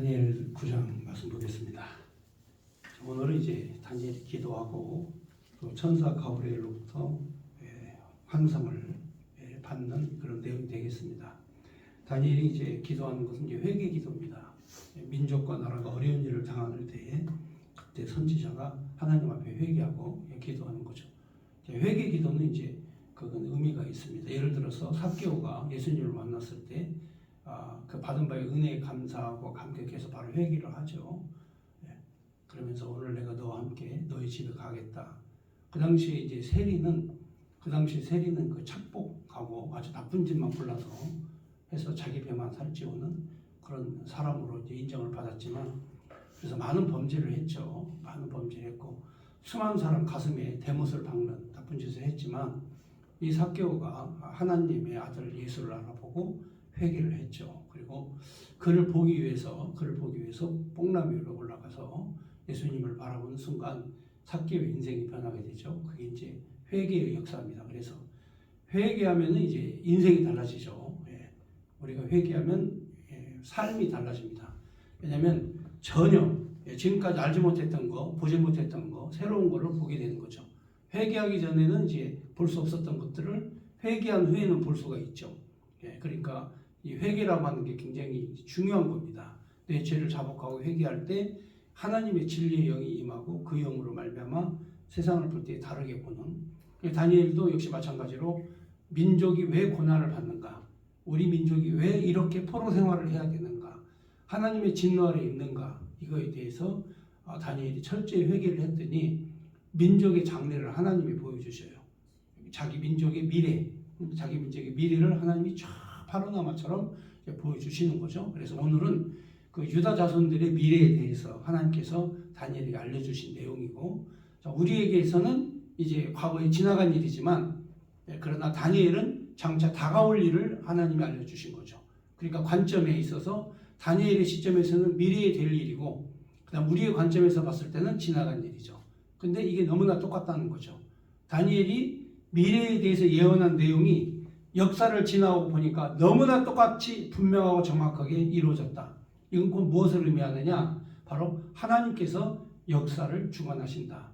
다니엘 9장 말씀 보겠습니다. 오늘은 이제 다니엘이 기도하고 또 천사 가브리엘로부터 환상을 받는 그런 내용이 되겠습니다. 다니엘이 이제 기도하는 것은 이제 회개 기도입니다. 민족과 나라가 어려운 일을 당하는 때에 그때 선지자가 하나님 앞에 회개하고 기도하는 거죠. 회개 기도는 이제 그건 의미가 있습니다. 예를 들어서 삭개오가 예수님을 만났을 때 그 받은 바의 은혜에 감사하고 감격해서 바로 회개를 하죠. 그러면서 오늘 내가 너와 함께 너희 집에 가겠다. 그 당시에 이제 세리는 그 착복하고 아주 나쁜 짓만 골라서 해서 자기 배만 살찌우는 그런 사람으로 이제 인정을 받았지만, 그래서 많은 범죄를 했죠. 많은 범죄를 했고 수많은 사람 가슴에 대못을 박는 나쁜 짓을 했지만, 이 삭개오가 하나님의 아들 예수를 알아보고 회개를 했죠. 그리고 그를 보기 위해서 뽕나무 위로 올라가서 예수님을 바라보는 순간 삭개오의 인생이 변하게 되죠. 그게 이제 회개의 역사입니다. 그래서 회개하면은 이제 인생이 달라지죠. 우리가 회개하면 삶이 달라집니다. 왜냐하면 전혀 지금까지 알지 못했던 거, 보지 못했던 거, 새로운 거를 보게 되는 거죠. 회개하기 전에는 이제 볼 수 없었던 것들을 회개한 후에는 볼 수가 있죠. 그러니까 이 회개라고 하는 게 굉장히 중요한 겁니다. 내 죄를 자복하고 회개할 때 하나님의 진리의 영이 임하고 그 영으로 말미암아 세상을 볼 때 다르게 보는. 다니엘도 역시 마찬가지로 민족이 왜 고난을 받는가, 우리 민족이 왜 이렇게 포로 생활을 해야 되는가, 하나님의 진노 아래 있는가, 이거에 대해서 다니엘이 철저히 회개를 했더니 민족의 장래를 하나님이 보여주셔요. 자기 민족의 미래를 하나님이 쫙 파노라마처럼 보여주시는 거죠. 그래서 오늘은 그 유다 자손들의 미래에 대해서 하나님께서 다니엘에게 알려주신 내용이고, 우리에게서는 이제 과거에 지나간 일이지만, 그러나 다니엘은 장차 다가올 일을 하나님이 알려주신 거죠. 그러니까 관점에 있어서 다니엘의 시점에서는 미래에 될 일이고, 그다음 우리의 관점에서 봤을 때는 지나간 일이죠. 근데 이게 너무나 똑같다는 거죠. 다니엘이 미래에 대해서 예언한 내용이 역사를 지나고 보니까 너무나 똑같이 분명하고 정확하게 이루어졌다. 이건 곧 무엇을 의미하느냐? 바로 하나님께서 역사를 주관하신다.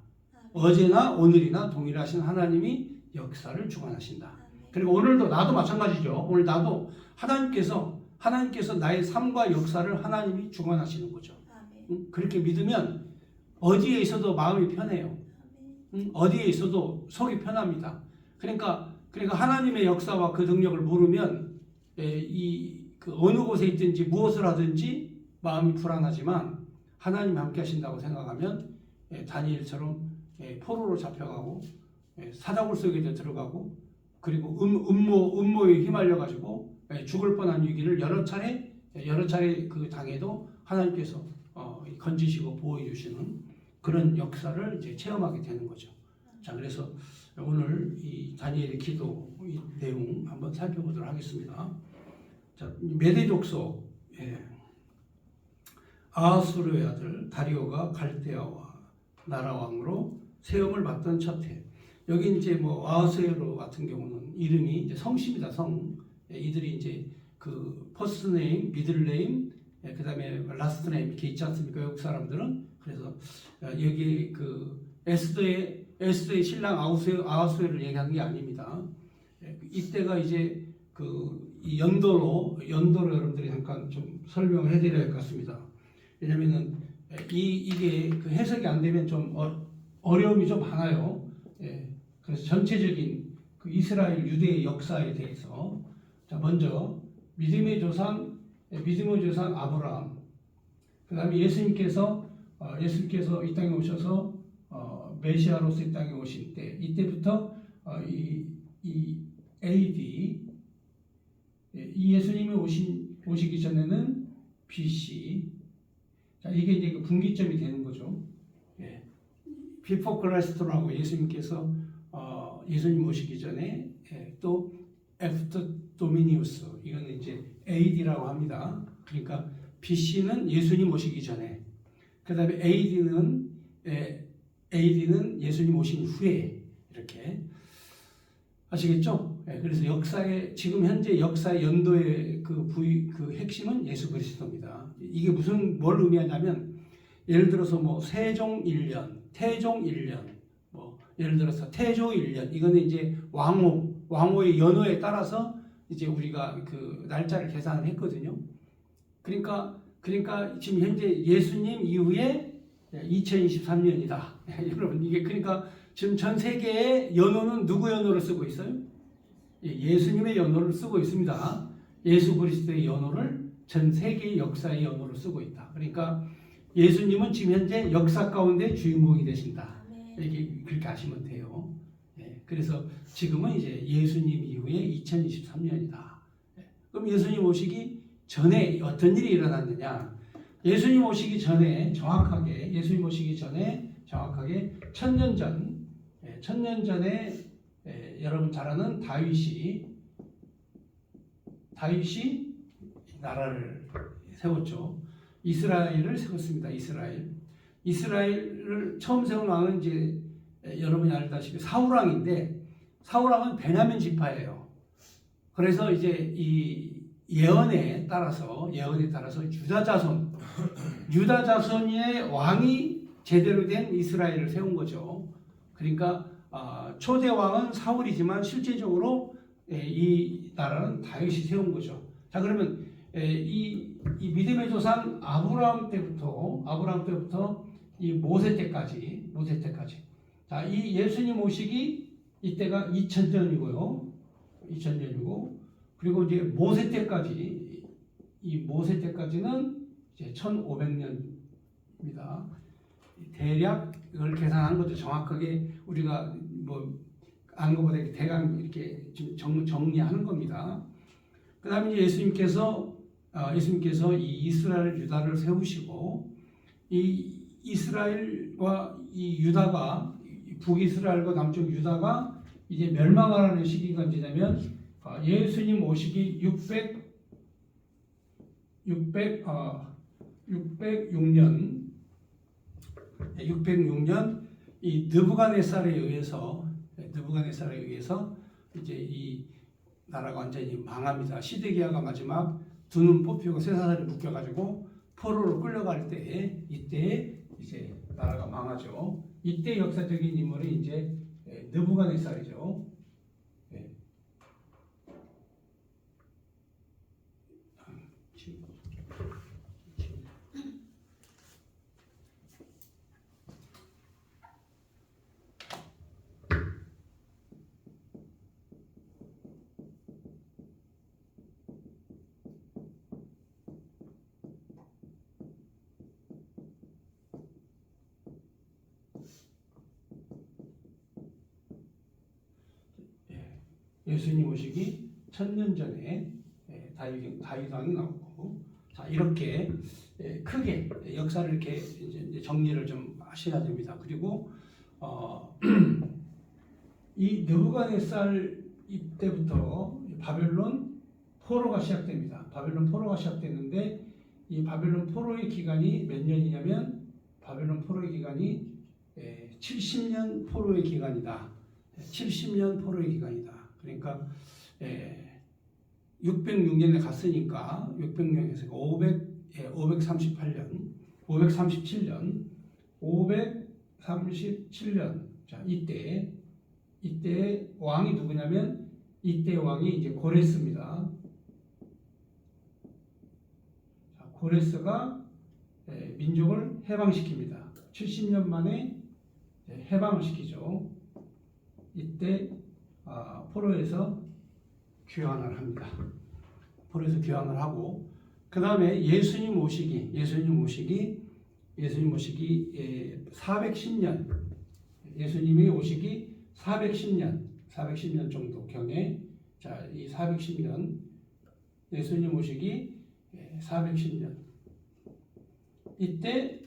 어제나 오늘이나 동일하신 하나님이 역사를 주관하신다. 그리고 오늘도 나도 마찬가지죠. 오늘 나도 하나님께서 나의 삶과 역사를 하나님이 주관하시는 거죠. 그렇게 믿으면 어디에 있어도 마음이 편해요. 어디에 있어도 속이 편합니다. 그러니까 하나님의 역사와 그 능력을 모르면 그 어느 곳에 있든지 무엇을 하든지 마음이 불안하지만, 하나님이 함께 하신다고 생각하면 다니엘처럼 포로로 잡혀가고 사자굴 속에 들어가고, 그리고 음모에 휘말려 가지고 죽을 뻔한 위기를 여러 차례 그 당해도 하나님께서 건지시고 보호해 주시는 그런 역사를 이제 체험하게 되는 거죠. 자, 그래서 오늘 이 다니엘의 기도 이 내용 한번 살펴보도록 하겠습니다. 자, 메대 족속 아하수르의 아들 다리오가 갈대아와 나라 왕으로 세움을 받던 첫 해. 여기 이제 뭐 아하수에로 같은 경우는 이름이 이제 성씨입니다. 성. 이들이 이제 그 퍼스트 네임, 미들 네임, 그다음에 라스트 네임 이렇게 있지 않습니까? 외국 사람들은. 그래서 여기 그 에스더의 신랑 아하수에를 얘기하는 게 아닙니다. 이때가 이제 이 연도로 여러분들이 잠깐 좀 설명을 해드려야 할 것 같습니다. 왜냐면은 이게 그 해석이 안 되면 좀 어려움이 좀 많아요. 그래서 전체적인 그 이스라엘 유대의 역사에 대해서, 자, 먼저 믿음의 조상 아브라함, 그다음에 예수님께서 이 땅에 오셔서 메시아로서 이 땅에 오실 때, 이때부터 이 AD, 이 예수님이 오시기 전에는 BC. 자, 이게 이제 그 분기점이 되는 거죠. Before Christ라고 예수님께서 예수님 오시기 전에, 또 After Dominius, 이거는 이제 AD라고 합니다. 그러니까 BC는 예수님 오시기 전에, 그다음에 AD는 예수님 오신 후에, 이렇게 아시겠죠? 그래서 지금 현재 역사의 연도의 그 핵심은 예수 그리스도입니다. 이게 뭘 의미하냐면 예를 들어서 뭐 세종 1년, 태종 1년, 뭐 예를 들어서 태조 1년 이거는 이제 왕호의 연호에 따라서 이제 우리가 그 날짜를 계산을 했거든요. 그러니까 지금 현재 예수님 이후에 2023년이다. 여러분 이게 그러니까 지금 전 세계의 연호는 누구 연호를 쓰고 있어요? 예수님의 연호를 쓰고 있습니다. 예수 그리스도의 연호를 전 세계의 역사의 연호를 쓰고 있다. 그러니까 예수님은 지금 현재 역사 가운데 주인공이 되신다. 이렇게 그렇게 아시면 돼요. 그래서 지금은 이제 예수님 이후에 2023년이다. 그럼 예수님 오시기 전에 어떤 일이 일어났느냐? 예수님 오시기 전에 정확하게 1000년 전에 여러분 잘 아는 다윗이 나라를 세웠죠. 이스라엘을 세웠습니다. 이스라엘을 처음 세운 왕은 이제 여러분이 알다시피 사울왕인데 사울왕은 베냐민 지파예요. 그래서 이제 이 예언에 따라서 유다 자손의 왕이 제대로 된 이스라엘을 세운 거죠. 그러니까 초대 왕은 사울이지만 실제적으로 이 나라는 다윗이 세운 거죠. 자 그러면 이 믿음의 조상 아브라함 때부터 이 모세 때까지 자 이 예수님 오시기 이때가 2000년이고 그리고 이제 모세 때까지는 이제 1500년입니다. 대략 이걸 계산한 것도 정확하게 우리가 뭐 아는 것보다 대강 이렇게 정리하는 겁니다. 그다음에 이제 예수님께서 이 이스라엘 유다를 세우시고 이 이스라엘과 이 유다가 북이스라엘과 남쪽 유다가 이제 멸망하는 시기가 언제냐면 예수님 오시기 606년 이 느부갓네살에 의해서 이제 이 나라가 완전히 망합니다. 시드기야가 마지막 두 눈 뽑히고 쇠사슬이 묶여가지고 포로로 끌려갈 때 이때 이제 나라가 망하죠. 이때 역사적인 인물이 이제 느부갓네살이죠. 예수님 오시기 1000년 전에 다윗 왕이 나오고 자 이렇게 크게 역사를 이렇게 이제 정리를 좀 하셔야 됩니다. 그리고 이 느부갓네살 이때부터 바벨론 포로가 시작됩니다. 바벨론 포로가 시작됐는데 이 바벨론 포로의 기간이 몇 년이냐면 바벨론 포로의 기간이 70년 포로의 기간이다. 70년 포로의 기간이다. 그러니까 606년에 갔으니까 600년에서 537년 자 이때 왕이 누구냐면 이때 왕이 이제 고레스입니다. 자, 고레스가 민족을 해방시킵니다. 70년 만에 해방을 시키죠. 이때 포로에서 귀환을 합니다. 포로에서 귀환을 하고 그 다음에 예수님 오시기 410년 예수님이 오시기 410년 정도 경에 자 이 410년 예수님 오시기 410년 이때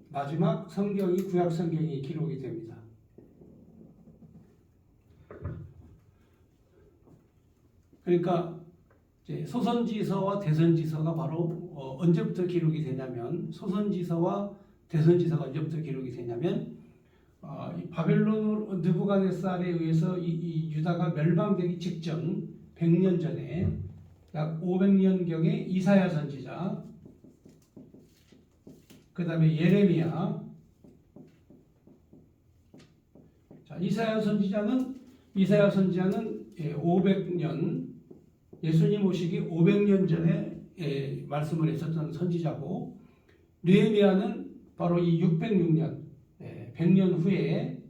마지막 성경이 구약 성경이 기록이 됩니다. 그러니까 이제 소선지서와 대선지서가 바로 언제부터 기록이 되냐면 소선지서와 대선지서가 언제부터 기록이 되냐면 이 바벨론 느부갓네살에 의해서 이 유다가 멸망되기 직전 100년 전에 약 500년경의 이사야 선지자, 그 다음에 예레미야. 자, 이사야 선지자는 500년, 예수님 오시기 500년 전에 말씀을 했었던 선지자고, 느헤미야는 바로 이 606년, 100년 후에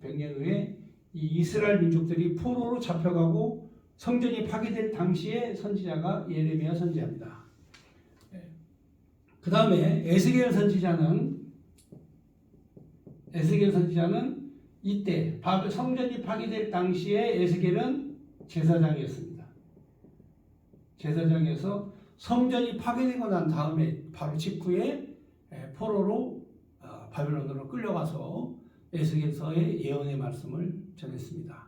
이 이스라엘 민족들이 포로로 잡혀가고 성전이 파괴될 당시에 선지자가 예레미야 선지자입니다. 그 다음에 에스겔 선지자는 이때 성전이 파괴될 당시에 에스겔은 제사장이었습니다. 제사장에서 성전이 파괴되고 난 다음에 바로 직후에 포로로 바벨론으로 끌려가서 에스겔서의 예언의 말씀을 전했습니다.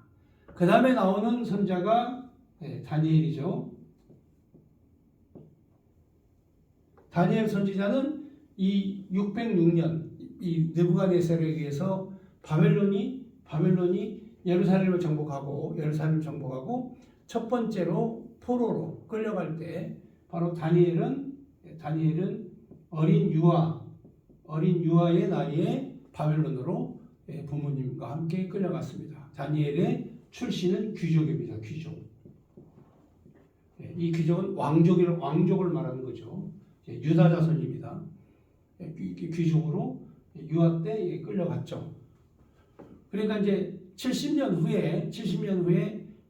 그 다음에 나오는 선자가 다니엘이죠. 다니엘 선지자는 이 606년 이 느부갓네살에 의해서 바벨론이 예루살렘을 정복하고 첫 번째로 포로로 끌려갈 때 바로 다니엘은 어린 유아의 나이에 바벨론으로 부모님과 함께 끌려갔습니다. 다니엘의 출신은 귀족입니다. 귀족. 이 귀족은 왕족을 말하는 거죠. 유다 자손입니다. 귀족으로 유아 때 끌려갔죠. 그러니까 이제 70년 후에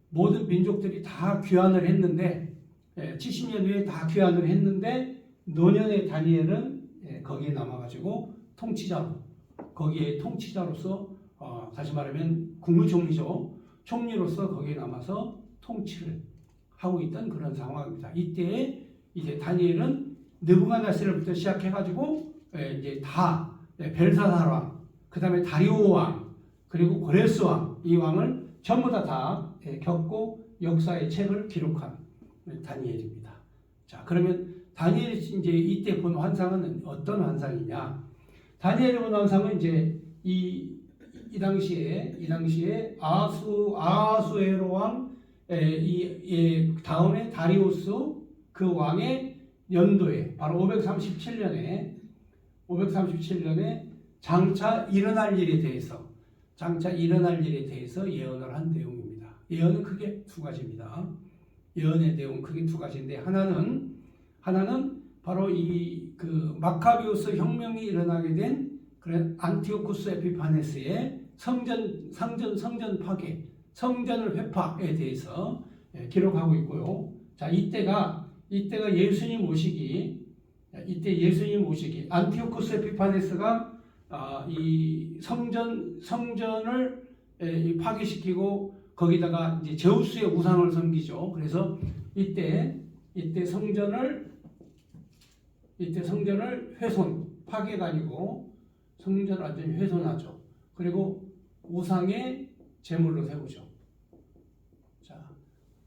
모든 민족들이 다 귀환을 했는데, 70년 후에 다 귀환을 했는데 노년의 다니엘은 거기에 남아가지고 통치자로서 다시 말하면 국무총리죠. 총리로서 거기에 남아서 통치를 하고 있던 그런 상황입니다. 이때 이제 다니엘은 느부갓네살부터 시작해가지고 이제 다 벨사살 왕, 그 다음에 다리오 왕, 그리고 고레스 왕, 이 왕을 전부 다 겪고 역사의 책을 기록한 다니엘입니다. 자, 그러면 다니엘이 이제 이때 본 환상은 어떤 환상이냐? 다니엘이 본 환상은 이제 이 당시에 아하수에로 왕, 다음에 다리우스 그 왕의 연도에 바로 537년에 장차 일어날 일에 대해서 예언을 한 내용입니다. 예언은 크게 두 가지입니다. 예언의 내용은 크게 두 가지인데 하나는 바로 그 마카비우스 혁명이 일어나게 된 안티오쿠스 에피파네스의 성전 파괴, 성전을 회파에 대해서 기록하고 있고요. 자, 이때가 예수님 오시기 안티오쿠스 에피파네스가 이 성전을 파괴시키고 거기다가 이제 제우스의 우상을 섬기죠. 그래서 이때 성전을 파괴가 아니고 성전을 완전히 훼손하죠. 그리고 우상의 제물로 세우죠. 자,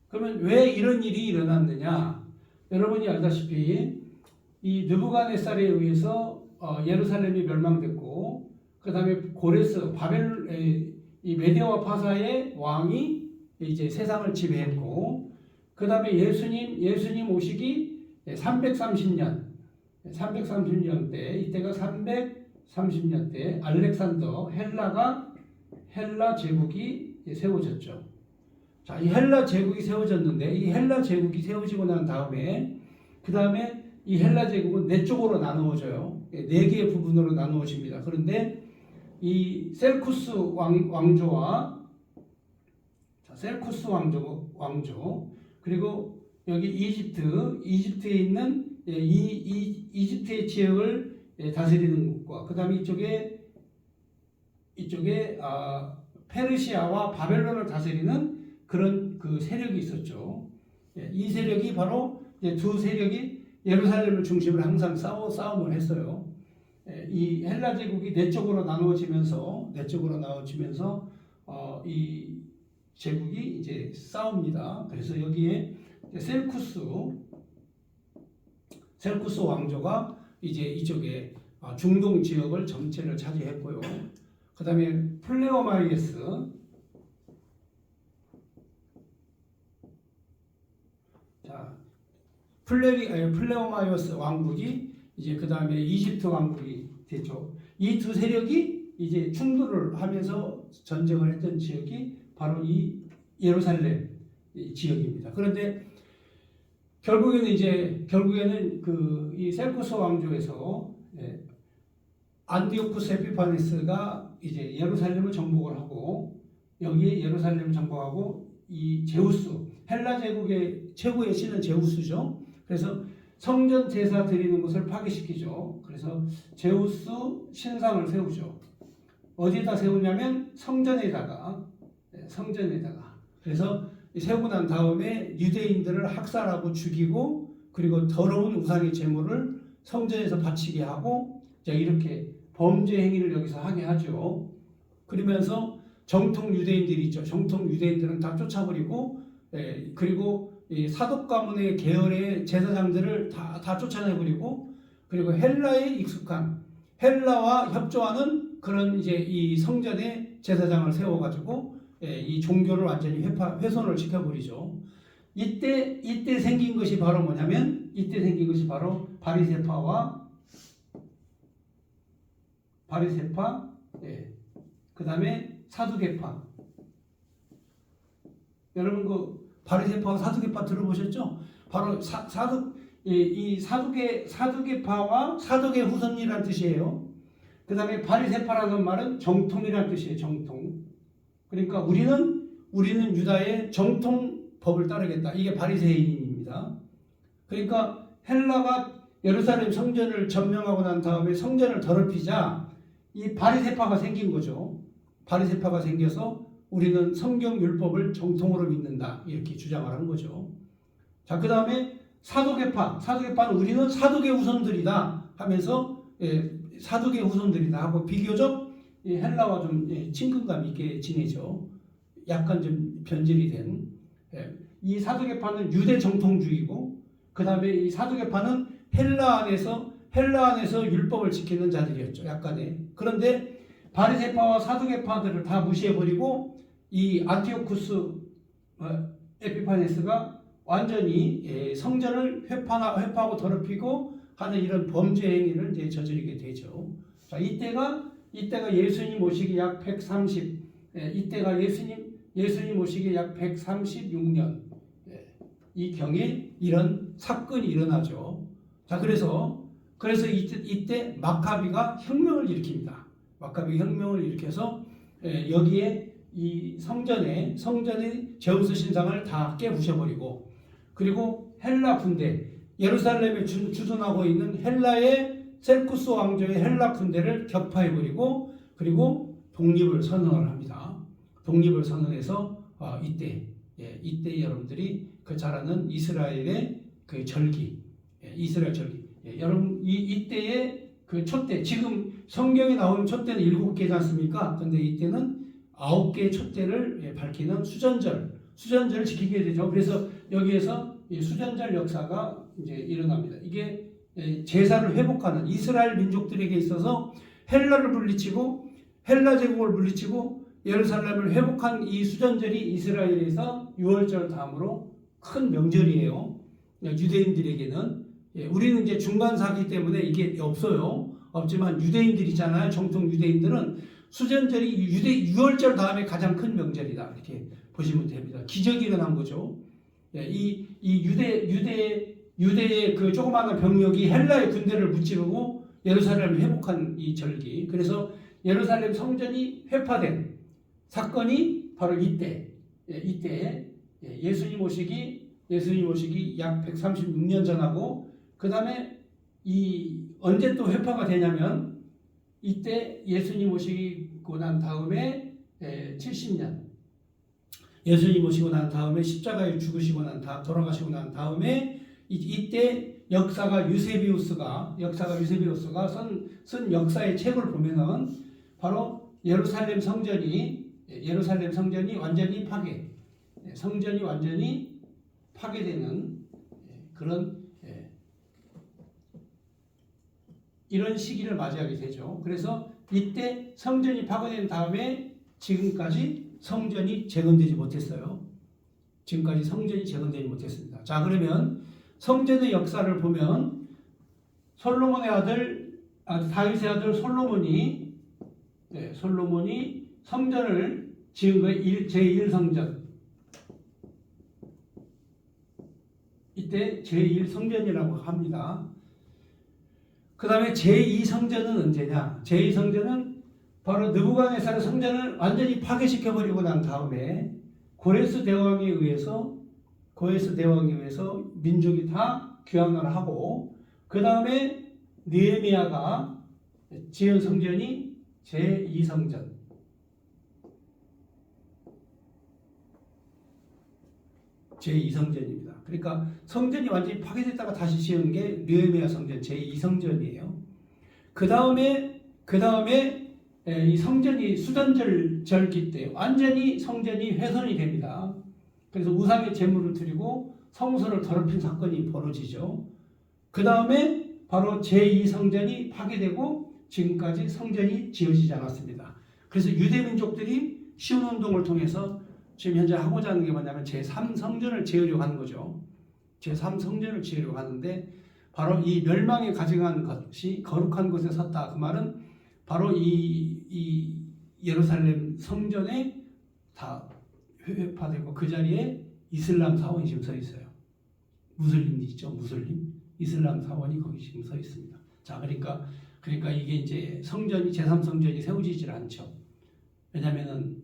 그러면 왜 이런 일이 일어났느냐? 여러분이 알다시피 이 느부갓네살에 의해서 예루살렘이 멸망됐고, 그 다음에 고레스 이 메데와 파사의 왕이 이제 세상을 지배했고, 그 다음에 예수님 오시기 330년 때, 이때가 330년 때 알렉산더 헬라 제국이 세워졌죠. 자, 이 헬라 제국이 세워졌는데, 이 헬라 제국이 세워지고 난 다음에 이 헬라 제국은 네 쪽으로 나누어져요. 네 개의 부분으로 나누어집니다. 그런데 이 셀쿠스 왕조, 그리고 여기 이집트에 있는 이집트의 지역을 다스리는 국가, 그 다음에 이쪽에 페르시아와 바벨론을 다스리는 그런 그 세력이 있었죠. 이 세력이 바로 두 세력이 예루살렘을 중심으로 항상 싸움을 했어요. 이 헬라 제국이 네 쪽으로 나누어지면서 이 제국이 이제 싸웁니다. 그래서 여기에 셀쿠스 왕조가 이제 이쪽에 중동 지역을 전체를 차지했고요. 그 다음에 플레오마이에스, 자, 플레오마이오스 왕국이 이제 그 다음에 이집트 왕국이 됐죠. 이 두 세력이 이제 충돌을 하면서 전쟁을 했던 지역이 바로 이 예루살렘 지역입니다. 그런데 결국에는 그 이 셀쿠스 왕조에서 안디오쿠스 에피파네스가 이제 예루살렘을 정복을 하고 여기에 예루살렘을 정복하고 이 제우스 헬라 제국의 최고의 신은 제우스죠. 그래서 성전 제사 드리는 곳을 파괴시키죠. 그래서 제우스 신상을 세우죠. 어디다 세우냐면 성전에다가. 그래서 세우고 난 다음에 유대인들을 학살하고 죽이고 그리고 더러운 우상의 제물을 성전에서 바치게 하고 이렇게 범죄 행위를 여기서 하게 하죠. 그러면서 정통 유대인들이 있죠. 정통 유대인들은 다 쫓아버리고 그리고 이 사독 가문의 계열의 제사장들을 다 쫓아내버리고 그리고 헬라에 익숙한 헬라와 협조하는 그런 이제 이 성전의 제사장을 세워가지고 이 종교를 완전히 훼손을 시켜버리죠. 이때 생긴 것이 바로 뭐냐면 바리새파 그 다음에 사두개파. 여러분 그 바리새파와 사두개파 들어보셨죠? 바로 이 사두개파와 사두개 후손이라는 뜻이에요. 그 다음에 바리새파라는 말은 정통이라는 뜻이에요. 정통. 그러니까 우리는 유다의 정통법을 따르겠다. 이게 바리새인입니다. 그러니까 헬라가 예루살렘 성전을 점령하고 난 다음에 성전을 더럽히자 이 바리새파가 생긴 거죠. 바리새파가 생겨서 우리는 성경 율법을 정통으로 믿는다. 이렇게 주장을 한 거죠. 자, 그 다음에 사두개파는 우리는 사두개 후손들이다 하면서 사두개 후손들이다 하고 비교적 헬라와 좀 친근감 있게 지내죠. 약간 좀 변질이 된. 이 사두개파는 유대 정통주의고 그 다음에 이 사두개파는 헬라 안에서 율법을 지키는 자들이었죠. 약간의. 그런데 바리새파와 사두개파들을 다 무시해버리고 이 안티오쿠스 에피파네스가 완전히 성전을 회파하고 더럽히고 하는 이런 범죄 행위를 이제 저지르게 되죠. 자, 이때가 예수님 오시기 약 130, 이때가 예수님 오시기 약 136년 이 경에 이런 사건이 일어나죠. 자, 그래서 이때 마카비가 혁명을 일으킵니다. 마카비 혁명을 일으켜서 여기에 이 성전의 제우스 신상을 다 깨부셔버리고 그리고 헬라 군대 예루살렘에 주둔하고 있는 헬라의 셀쿠스 왕조의 헬라 군대를 격파해버리고 그리고 독립을 선언을 합니다. 독립을 선언해서 이때 여러분들이 그 잘 아는 이스라엘의 그 절기, 이스라엘 절기. 여러분 이때의 그 촛대, 지금 성경에 나오는 촛대는 7개지 않습니까? 근데 이때는 9개의 촛대를 밝히는 수전절을 지키게 되죠. 그래서 여기에서 수전절 역사가 이제 일어납니다. 이게 제사를 회복하는 이스라엘 민족들에게 있어서 헬라를 물리치고 헬라 제국을 물리치고 예루살렘을 회복한 이 수전절이 이스라엘에서 6월절 다음으로 큰 명절이에요. 유대인들에게는. 우리는 이제 중간사기 때문에 이게 없어요. 없지만 유대인들이잖아요. 정통 유대인들은 수전절이 6월절 다음에 가장 큰 명절이다. 이렇게 보시면 됩니다. 기적이 일어난 거죠. 이 유대의 그 조그마한 병력이 헬라의 군대를 무찌르고 예루살렘을 회복한 이 절기. 그래서 예루살렘 성전이 회파된 사건이 바로 이때 예수님 오시기 약 136년 전하고 그 다음에 언제 또 회파가 되냐면 이때 예수님 오시고 난 다음에 70년 예수님 오시고 난 다음에 십자가에 죽으시고 돌아가시고 난 다음에 이때 역사가 유세비우스가 쓴 역사의 책을 보면은 바로 예루살렘 성전이 완전히 성전이 완전히 파괴되는 그런 이런 시기를 맞이하게 되죠. 그래서 이때 성전이 파괴된 다음에 지금까지 성전이 재건되지 못했어요. 자, 그러면 성전의 역사를 보면 솔로몬의 아들, 다윗의 아들 솔로몬이 성전을 지은 거예요. 제1성전. 이때 제1성전이라고 합니다. 그 다음에 제2성전은 언제냐? 제2성전은 바로 느부갓네살 성전을 완전히 파괴시켜버리고 난 다음에 고레스 대왕에 의해서 민족이 다 귀환을 하고, 그 다음에 느헤미야가 지은 성전이 제2성전. 제2성전입니다. 그러니까 성전이 완전히 파괴됐다가 다시 지은 게 느헤미야 성전 제2성전이에요. 그 다음에 이 성전이 수전절 절기 때 완전히 성전이 훼손이 됩니다. 그래서 우상의 제물을 드리고 성소를 더럽힌 사건이 벌어지죠. 그 다음에 바로 제2성전이 파괴되고 지금까지 성전이 지어지지 않았습니다. 그래서 유대민족들이 시온운동을 통해서 지금 현재 하고자 하는 게 뭐냐면 제3성전을 지으려고 하는 거죠. 제3성전을 지으려고 하는데, 바로 이 멸망에 가져간 것이 거룩한 곳에 섰다. 그 말은 바로 이 예루살렘 성전에 다 회파되고 그 자리에 이슬람 사원이 지금 서 있어요. 무슬림이 있죠. 무슬림. 이슬람 사원이 거기 지금 서 있습니다. 자, 그러니까 이게 이제 성전이 제3성전이 세워지질 않죠. 왜냐면은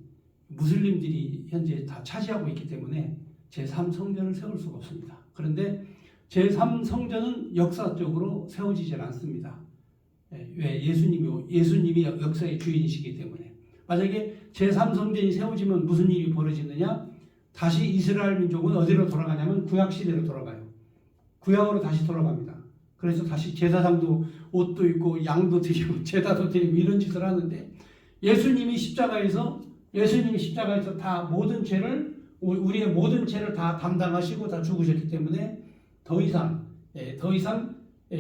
무슬림들이 현재 다 차지하고 있기 때문에 제3성전을 세울 수가 없습니다. 그런데 제3성전은 역사적으로 세워지질 않습니다. 왜? 예수님이 역사의 주인이시기 때문에. 만약에 제3성전이 세워지면 무슨 일이 벌어지느냐? 다시 이스라엘 민족은 어디로 돌아가냐면 구약시대로 돌아가요. 구약으로 다시 돌아갑니다. 그래서 다시 제사장도 옷도 입고 양도 드리고 제사도 드리고 이런 짓을 하는데, 예수님이 십자가에서 다 모든 죄를, 우리의 모든 죄를 다 담당하시고 다 죽으셨기 때문에 더 이상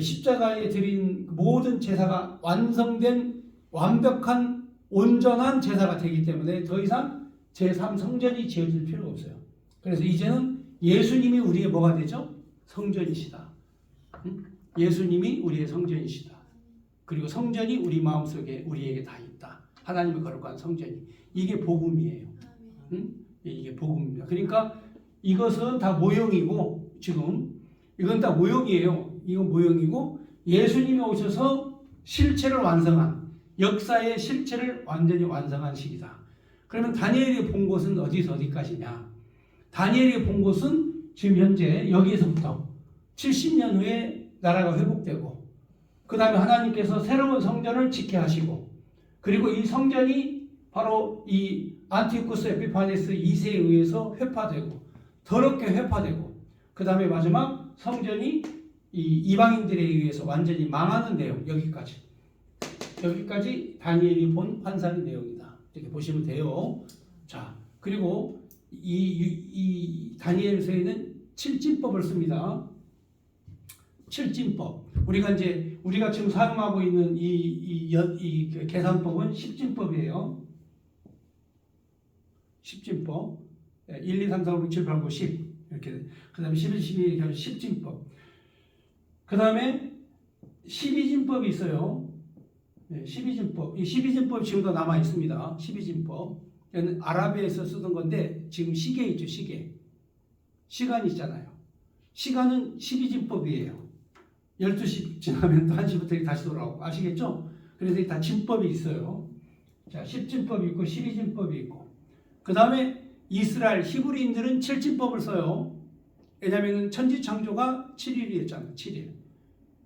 십자가에 드린 모든 제사가 완성된 완벽한 온전한 제사가 되기 때문에 더 이상 제3성전이 지어질 필요가 없어요. 그래서 이제는 예수님이 우리의 뭐가 되죠? 성전이시다. 예수님이 우리의 성전이시다. 그리고 성전이 우리 마음속에 우리에게 다 있다. 하나님의 거룩한 성전이. 이게 복음이에요. 이게 복음입니다. 그러니까 이것은 다 모형이고, 지금 이건 다 모형이에요. 이건 모형이고, 예수님이 오셔서 실체를 완성한, 역사의 실체를 완전히 완성한 시기다. 그러면 다니엘이 본 곳은 어디서 어디까지냐? 다니엘이 본 곳은 지금 현재 여기에서부터 70년 후에 나라가 회복되고, 그 다음에 하나님께서 새로운 성전을 짓게 하시고, 그리고 이 성전이 바로 이 안티오쿠스 에피파네스 2세에 의해서 회파되고, 더럽게 회파되고, 그 다음에 마지막 성전이 이 이방인들에 의해서 완전히 망하는 내용. 여기까지 다니엘이 본 환상의 내용이다. 이렇게 보시면 돼요. 자, 그리고 이 다니엘서에는 칠진법을 씁니다. 칠진법. 우리가 지금 사용하고 있는 이 계산법은 십진법이에요. 십진법. 1, 2, 3, 4, 5, 6, 7, 8, 9, 10. 이렇게. 그 다음에 11, 12, 십진법. 그 다음에 12진법이 있어요. 12진법. 이 12진법 지금도 남아 있습니다. 12진법. 얘는 아랍에서 쓰던 건데, 지금 시계 있죠, 시계. 시간 있잖아요. 시간은 12진법이에요. 12시 지나면 또 1시부터 다시 돌아오고. 아시겠죠? 그래서 다 진법이 있어요. 자, 10진법이 있고, 12진법이 있고. 그 다음에 이스라엘, 히브리인들은 7진법을 써요. 왜냐하면 천지창조가 7일이었잖아요. 7일.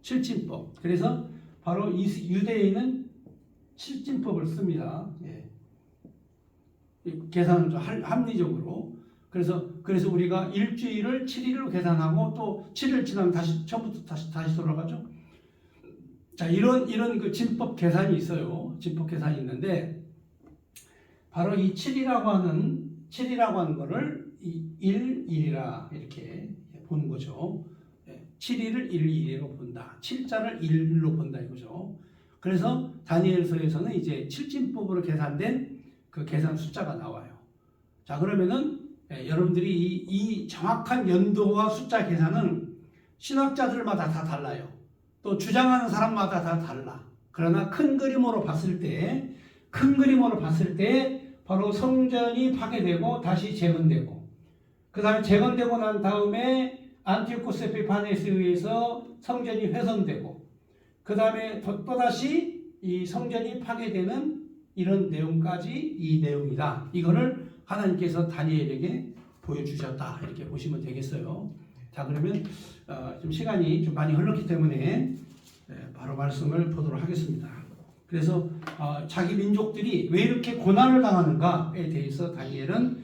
7진법. 그래서 바로 유대인은 7진법을 씁니다. 예. 계산은 좀 합리적으로. 그래서 우리가 일주일을 7일로 계산하고 또 7일 지나면 다시 처음부터 다시 돌아가죠. 자, 이런 그 진법 계산이 있어요. 진법 계산이 있는데, 바로 이 7이라고 하는 거를 1일이라 이렇게 보는 거죠. 7일을 1일로 본다. 7자를 1로 본다 이거죠. 그래서 다니엘서에서는 이제 7진법으로 계산된 그 계산 숫자가 나와요. 자, 그러면은 여러분들이 이 정확한 연도와 숫자 계산은 신학자들마다 다 달라요. 또 주장하는 사람마다 다 달라. 그러나 큰 그림으로 봤을 때 바로 성전이 파괴되고 다시 재건되고, 그 다음에 재건되고 난 다음에 안티오코스 에피파네스에 의해서 성전이 훼손되고, 그 다음에 또다시 이 성전이 파괴되는 이런 내용까지 이 내용이다. 이거를 하나님께서 다니엘에게 보여주셨다. 이렇게 보시면 되겠어요. 자, 그러면 좀 시간이 좀 많이 흘렀기 때문에 바로 말씀을 보도록 하겠습니다. 그래서 자기 민족들이 왜 이렇게 고난을 당하는가에 대해서 다니엘은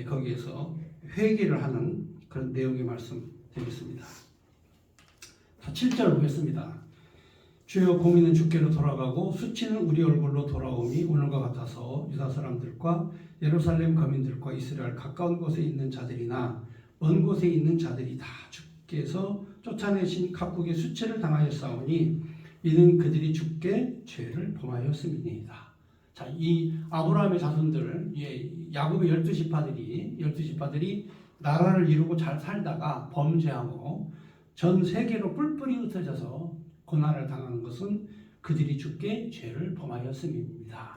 거기에서 회개를 하는 그런 내용의 말씀 되겠습니다. 자, 7절 보겠습니다. 주여 공의는 주께로 돌아가고 수치는 우리 얼굴로 돌아오니 오늘과 같아서 유다 사람들과 예루살렘 거민들과 이스라엘 가까운 곳에 있는 자들이나 먼 곳에 있는 자들이 다 주께서 쫓아내신 각국의 수치를 당하였사오니 이는 그들이 주께 죄를 범하였음이니이다. 자, 이 아브라함의 자손들, 야곱의 12지파들이 나라를 이루고 잘 살다가 범죄하고 전 세계로 뿔뿔이 흩어져서 고난을 당하는 것은 그들이 주께 죄를 범하였음입니다.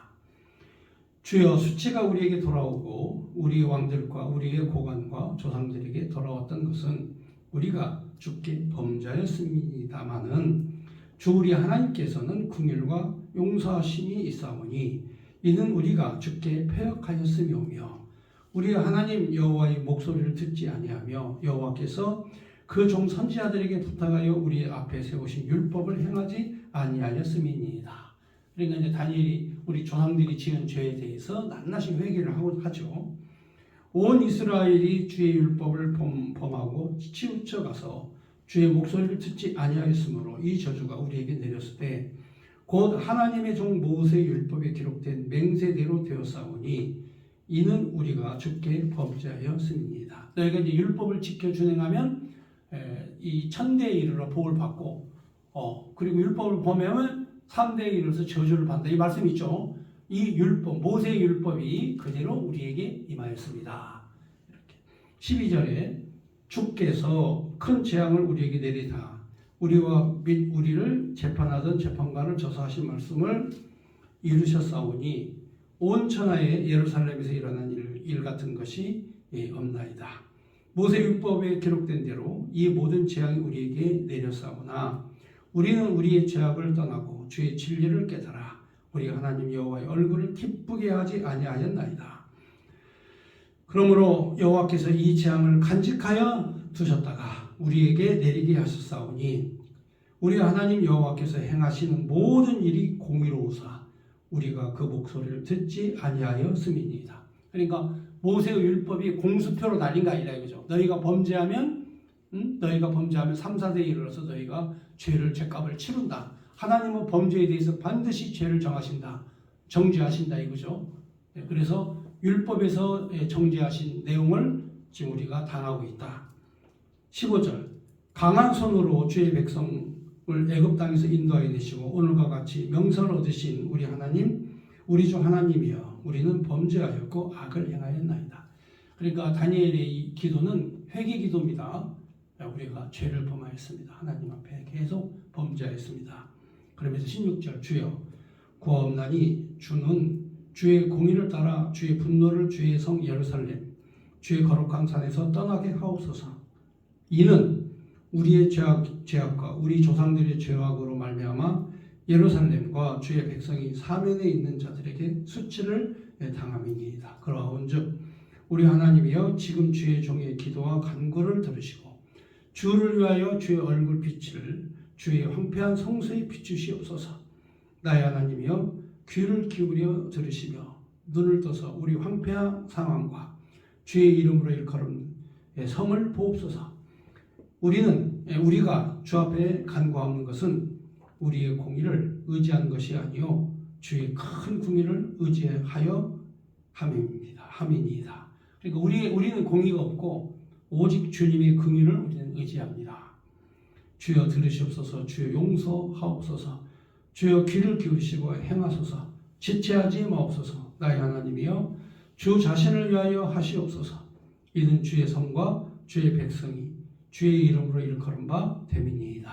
주여 수치가 우리에게 돌아오고 우리의 왕들과 우리의 고관과 조상들에게 돌아왔던 것은 우리가 주께 범죄하였습니다마는 주 우리 하나님께서는 긍휼과 용서하심이 있사오니 이는 우리가 주께 패역하였음이오며 우리 하나님 여호와의 목소리를 듣지 아니하며 여호와께서 그 종 선지자들에게 부탁하여 우리 앞에 세우신 율법을 행하지 아니하였음이니이다. 그러니까 이제 다니엘이 우리 조상들이 지은 죄에 대해서 낱낱이 회개를 하죠. 온 이스라엘이 주의 율법을 범하고 치우쳐 가서 주의 목소리를 듣지 아니하였으므로 이 저주가 우리에게 내렸을 때 곧 하나님의 종 모세의 율법에 기록된 맹세대로 되었사오니 이는 우리가 주께 범죄하였음이니이다. 너희가 이제 율법을 지켜 준행하면 이 천대에 이르러 복을 받고 그리고 율법을 범하면 3대에 이르러서 저주를 받는다. 이 말씀이 있죠. 이 율법, 모세의 율법이 그대로 우리에게 임하였습니다. 이렇게 12절에 주께서 큰 재앙을 우리에게 내리다 우리와 및 우리를 재판하던 재판관을 저서하신 말씀을 이루셨사오니 온 천하에 예루살렘에서 일어난 일 같은 것이 없나이다. 모세율법에 기록된 대로 이 모든 재앙이 우리에게 내렸사오나 우리는 우리의 죄악을 떠나고 주의 진리를 깨달아 우리 하나님 여호와의 얼굴을 기쁘게 하지 아니하였나이다. 그러므로 여호와께서 이 재앙을 간직하여 두셨다가 우리에게 내리게 하셨사오니 우리 하나님 여호와께서 행하시는 모든 일이 공의로우사 우리가 그 목소리를 듣지 아니하였음이니이다. 그러니까 모세의 율법이 공수표로 날린 거 아니라 이거죠. 너희가 범죄하면 3, 4대에 이르러서 너희가 죄값을 치른다. 하나님은 범죄에 대해서 반드시 죄를 정죄하신다 이거죠. 그래서 율법에서 정죄하신 내용을 지금 우리가 당하고 있다. 15절 강한 손으로 주의 백성을 애굽 땅에서 인도하여 내시고 오늘과 같이 명설을 얻으신 우리 하나님 우리 주 하나님이여 우리는 범죄하였고 악을 행하였나이다. 그러니까 다니엘의 이 기도는 회개 기도입니다. 우리가 죄를 범하였습니다. 하나님 앞에 계속 범죄하였습니다. 그러면서 16절 주여 구하옵나니 주는 주의 공의를 따라 주의 분노를 주의 성 예루살렘 주의 거룩한 산에서 떠나게 하옵소서. 이는 우리의 죄악과 우리 조상들의 죄악으로 말미암아 예루살렘과 주의 백성이 사면에 있는 자들에게 수치를 당함이니이다. 그러한즉 우리 하나님이여 지금 주의 종의 기도와 간구를 들으시고 주를 위하여 주의 얼굴 빛을 주의 황폐한 성소에 비추시옵소서. 나의 하나님이여 귀를 기울여 들으시며 눈을 떠서 우리 황폐한 상황과 주의 이름으로 일컬은 성을 보옵소서. 우리가 주 앞에 간구하는 것은 우리의 공의를 의지하는 것이 아니요 주의 큰 공의를 의지하여 함이니이다. 그러니까 우리는 공의가 없고 오직 주님의 공의를 우리는 의지합니다. 주여 들으시옵소서. 주여 용서하옵소서. 주여 귀를 기울이시고 행하소서. 지체하지 마옵소서. 나의 하나님이여 주 자신을 위하여 하시옵소서. 이는 주의 성과 주의 백성이 주의 이름으로 일컬은 바 되민이이다.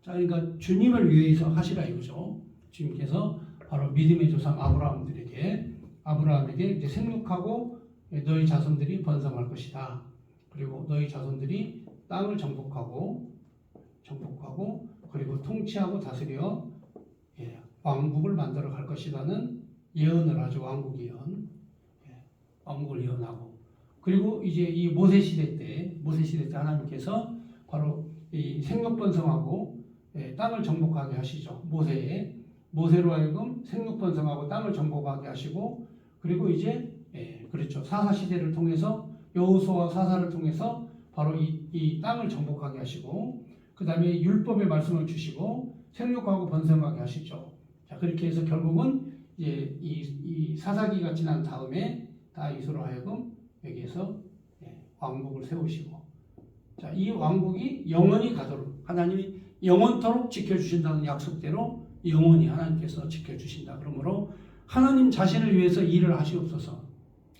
자, 그러니까 주님을 위해서 하시라 이거죠. 주님께서 바로 믿음의 조상 아브라함에게 이제 생육하고 너희 자손들이 번성할 것이다. 그리고 너희 자손들이 땅을 정복하고 그리고 통치하고 다스려 왕국을 만들어 갈 것이라는 예언을 하죠. 왕국 예언. 왕국을 예언하고. 그리고 이제 이 모세 시대 때 하나님께서 바로 이 생육번성하고 땅을 정복하게 하시죠. 모세로 하여금 생육번성하고 땅을 정복하게 하시고, 그리고 이제 그렇죠. 사사 시대를 통해서 여호수아와 사사를 통해서 바로 이 땅을 정복하게 하시고, 그 다음에 율법의 말씀을 주시고 생육하고 번성하게 하시죠. 자, 그렇게 해서 결국은 이제 이 사사기가 지난 다음에 다윗으로 하여금 여기에서 왕국을 세우시고, 자, 이 왕국이 영원히 가도록 하나님이 영원토록 지켜주신다는 약속대로 영원히 하나님께서 지켜주신다. 그러므로 하나님 자신을 위해서 일을 하시옵소서.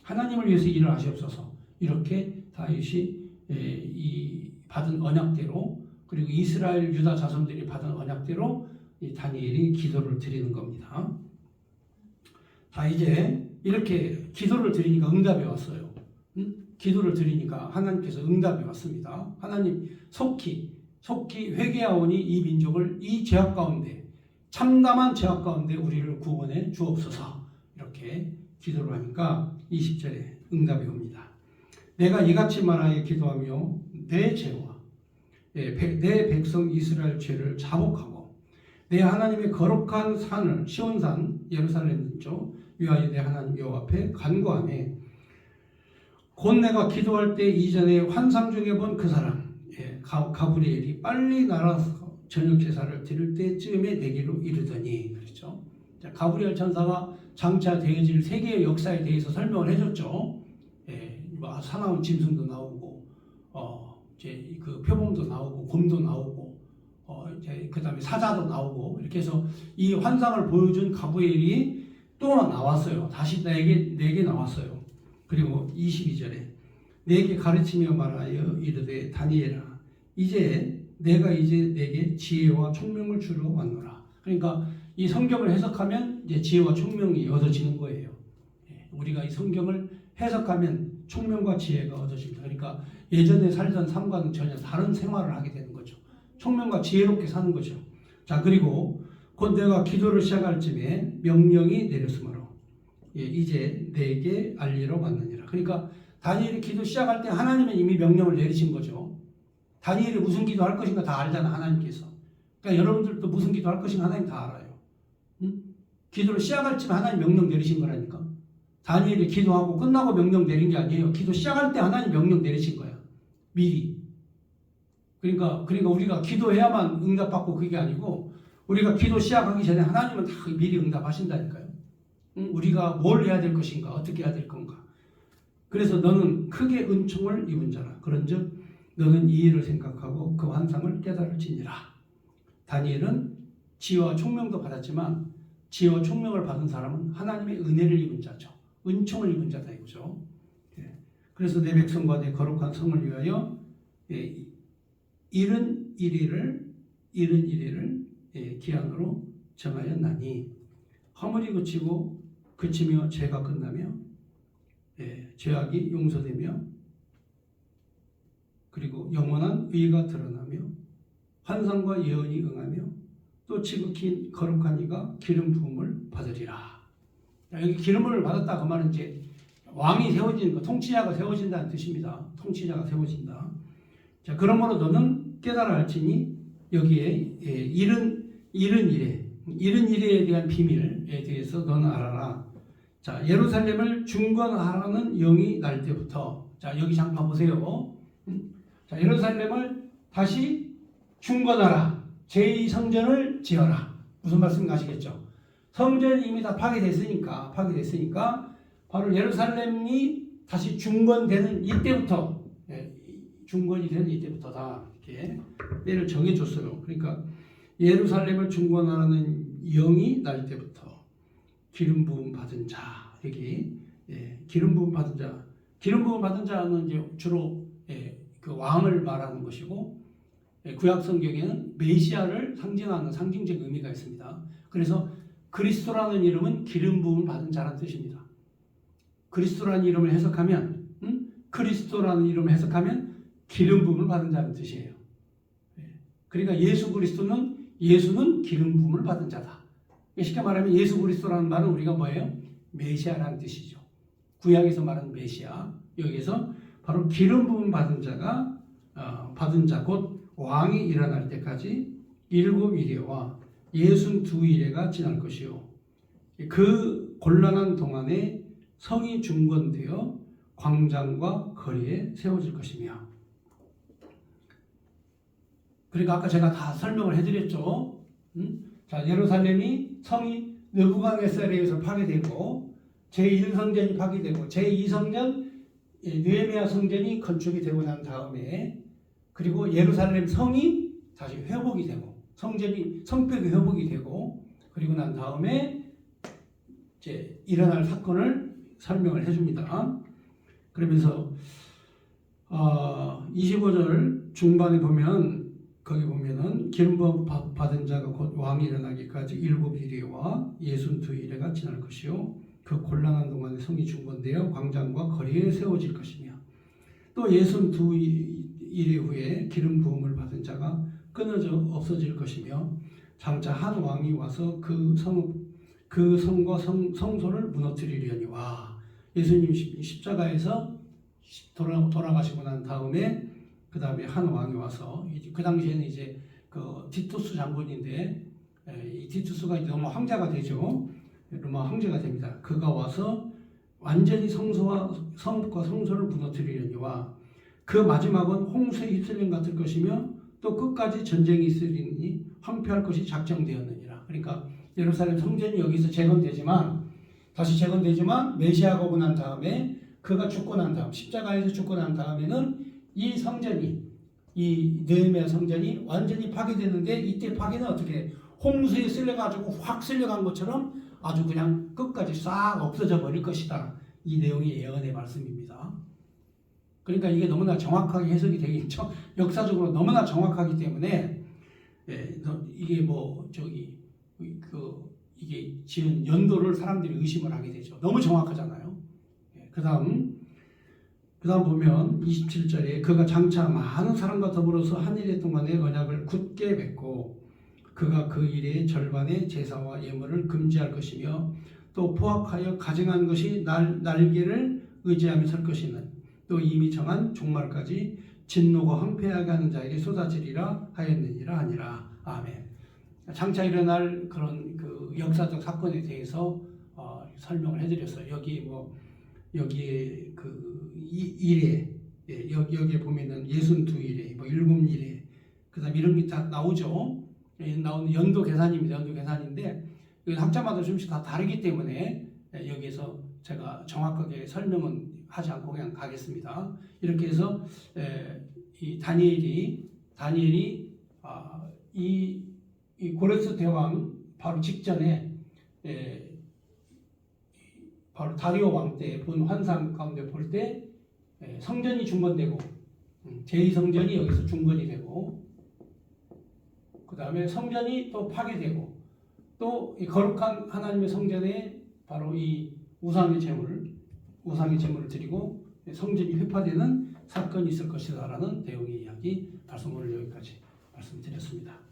하나님을 위해서 일을 하시옵소서. 이렇게 다윗이 이 받은 언약대로, 그리고 이스라엘 유다 자손들이 받은 언약대로 이 다니엘이 기도를 드리는 겁니다. 자, 이제 이렇게 기도를 드리니까 응답이 왔어요. 기도를 드리니까 하나님께서 응답이 왔습니다. 하나님 속히 회개하오니 이 민족을 이 죄악 가운데, 참담한 죄악 가운데 우리를 구원해 주옵소서. 이렇게 기도를 하니까 20절에 응답이 옵니다. 내가 이같이 말하여 기도하며 내 죄와 내 백성 이스라엘 죄를 자복하고 내 하나님의 거룩한 산을 시온산 예루살렘이죠. 위하여 내 하나님 여호와 앞에 간구하네. 곧 내가 기도할 때 이전에 환상 중에 본 그 사람 가브리엘이 빨리 날아서 저녁 제사를 드릴 때쯤에 되기로 이르더니, 그렇죠. 자, 가브리엘 천사가 장차 되어질 세계의 역사에 대해서 설명을 해줬죠. 뭐 사나운 짐승도 나오고, 이제 그 표범도 나오고, 곰도 나오고, 이제 그 다음에 사자도 나오고, 이렇게 해서 이 환상을 보여준 가브리엘이 또 나왔어요. 다시 내게 나왔어요. 그리고 22절에 내게 가르치며 말하여 이르되 다니엘아, 내가 이제 내게 지혜와 총명을 주러 왔노라. 그러니까 이 성경을 해석하면 이제 지혜와 총명이 얻어지는 거예요. 우리가 이 성경을 해석하면 총명과 지혜가 얻어집니다. 그러니까 예전에 살던 삶과는 전혀 다른 생활을 하게 되는 거죠. 총명과 지혜롭게 사는 거죠. 자, 그리고 곧 내가 기도를 시작할 쯤에 명령이 내렸으므로 이제 내게 알리러 왔느니라. 그러니까 다니엘이 기도 시작할 때 하나님은 이미 명령을 내리신 거죠. 다니엘이 무슨 기도할 것인가 다 알잖아, 하나님께서. 그러니까 여러분들도 무슨 기도할 것인가 하나님 다 알아요. 기도를 시작할 쯤에 하나님 명령 내리신 거라니까. 다니엘이 기도하고 끝나고 명령 내린 게 아니에요. 기도 시작할 때 하나님 명령 내리신 거야. 미리. 그러니까 우리가 기도해야만 응답받고 그게 아니고, 우리가 기도 시작하기 전에 하나님은 다 미리 응답하신다니까요. 우리가 뭘 해야 될 것인가, 어떻게 해야 될 건가. 그래서 너는 크게 은총을 입은 자라. 그런즉 너는 이 일을 생각하고 그 환상을 깨달을지니라. 다니엘은 지혜와 총명도 받았지만 지혜와 총명을 받은 사람은 하나님의 은혜를 입은 자죠. 은총을 입은 자다 이거죠. 그래서 내 백성과 내 거룩한 성을 위하여 이른 이래를 기한으로 정하였나니 허물이 그치며 죄가 끝나며 죄악이 용서되며 그리고 영원한 의가 드러나며 환상과 예언이 응하며 또 지극히 거룩한 이가 기름 부음을 받으리라. 여기 기름을 받았다 그 말은 이제 왕이 세워지는 거, 통치자가 세워진다는 뜻입니다. 통치자가 세워진다. 자, 그러므로 너는 깨달아 할지니 여기에 이른 일에 대한 비밀에 대해서 너는 알아라. 자, 예루살렘을 중건하라는 영이 날 때부터, 자, 여기 잠깐 보세요. 자, 예루살렘을 다시 중건하라. 제2성전을 지어라. 무슨 말씀인지 아시겠죠? 성전이 이미 다 파괴됐으니까 바로 예루살렘이 다시 중건되는 이때부터, 중건이 되는 이때부터다. 이렇게 때를 정해줬어요. 그러니까 예루살렘을 중건하라는 영이 날 때부터 기름 부음 받은 자, 여기 기름 부음 받은 자는 이제 주로 그 왕을 말하는 것이고 구약 성경에는 메시아를 상징하는 상징적 의미가 있습니다. 그래서 그리스도라는 이름은 기름 부음을 받은 자라는 뜻입니다. 그리스도라는 이름을 해석하면 그리스도라는 이름을 해석하면 기름 부음을 받은 자라는 뜻이에요. 그러니까 예수는 기름 부음을 받은 자다. 쉽게 말하면 예수 그리스도라는 말은 우리가 뭐예요? 메시아라는 뜻이죠. 구약에서 말하는 메시아, 여기서 바로 기름 부음 받은 자가 받은 자 곧 왕이 일어날 때까지 7이레와 62이레가 지날 것이요. 그 곤란한 동안에 성이 중건되어 광장과 거리에 세워질 것이며. 그러니까 아까 제가 다 설명을 해드렸죠. 자, 예루살렘이 성이 느부갓네살에 의해서 파괴되고 제1성전이 파괴되고 제2성전 느헤미야 성전이 건축이 되고 난 다음에 그리고 예루살렘 성이 다시 회복이 되고 성벽이 회복이 되고 그리고 난 다음에 이제 일어날 사건을 설명을 해줍니다. 그러면서 25절 중반에 보면 거기 보면은 기름 부음 받은 자가 곧 왕이 일어나기까지 7이레와 62이레가 지날 것이요 그 곤란한 동안에 성이 중건되어 광장과 거리에 세워질 것이며 또 62이레 후에 기름 부음을 받은 자가 끊어져 없어질 것이며 장차 한 왕이 와서 그 성과 성소를 무너뜨리려니와 예수님 십자가에서 돌아가시고 난 다음에 그 다음에 한 왕이 와서 그 당시에는 이제 그 티투스 장군인데 이 티투스가 너무 황제가 되죠. 로마 황제가 됩니다. 그가 와서 완전히 성소와 성소를 무너뜨리려니와 그 마지막은 홍수에 휩쓸림 같을 것이며 또 끝까지 전쟁이 있으리니 황폐할 것이 작정되었느니라. 그러니까 예루살렘 성전이 여기서 다시 재건되지만 메시아가 오고 난 다음에 그가 죽고 난 다음 십자가에서 죽고 난 다음에는 이 성전이 이 느헤미야 성전이 완전히 파괴되는데 이때 파괴는 어떻게 홍수에 쓸려가지고 확 쓸려간 것처럼 아주 그냥 끝까지 싹 없어져 버릴 것이다. 이 내용이 예언의 말씀입니다. 그러니까 이게 너무나 정확하게 해석이 되겠죠. 역사적으로 너무나 정확하기 때문에 이게 이게 지은 연도를 사람들이 의심을 하게 되죠. 너무 정확하잖아요. 그 다음 보면 27절에 그가 장차 많은 사람과 더불어서 한 일해 동안의 언약을 굳게 맺고 그가 그 일의 절반의 제사와 예물을 금지할 것이며 또 포악하여 가증한 것이 날개를 의지하며 설 것이는 또 이미 정한 종말까지 진노가 황폐하게 하는 자에게 쏟아지리라 하였느니라 하니라. 아멘. 장차 일어날 그런 그 역사적 사건에 대해서 설명을 해드렸어요. 여기에 그 일에 여기에 보면은 62일에 7일에 그다음 이런 게 다 나오죠. 나오는 연도 계산입니다. 연도 계산인데 학자마다 좀씩 다 다르기 때문에 여기에서 제가 정확하게 설명은 하지 않고 그냥 가겠습니다. 이렇게 해서 이 다니엘이 이 고레스 대왕 바로 직전에 바로 다리오 왕 때 본 환상 가운데 볼 때 성전이 중건되고 제2성전이 여기서 중건이 되고 그 다음에 성전이 또 파괴되고 또 이 거룩한 하나님의 성전에 바로 이 우상의 제물을 드리고 성전이 회파되는 사건이 있을 것이다라는 내용의 이야기 말씀 오늘 여기까지 말씀드렸습니다.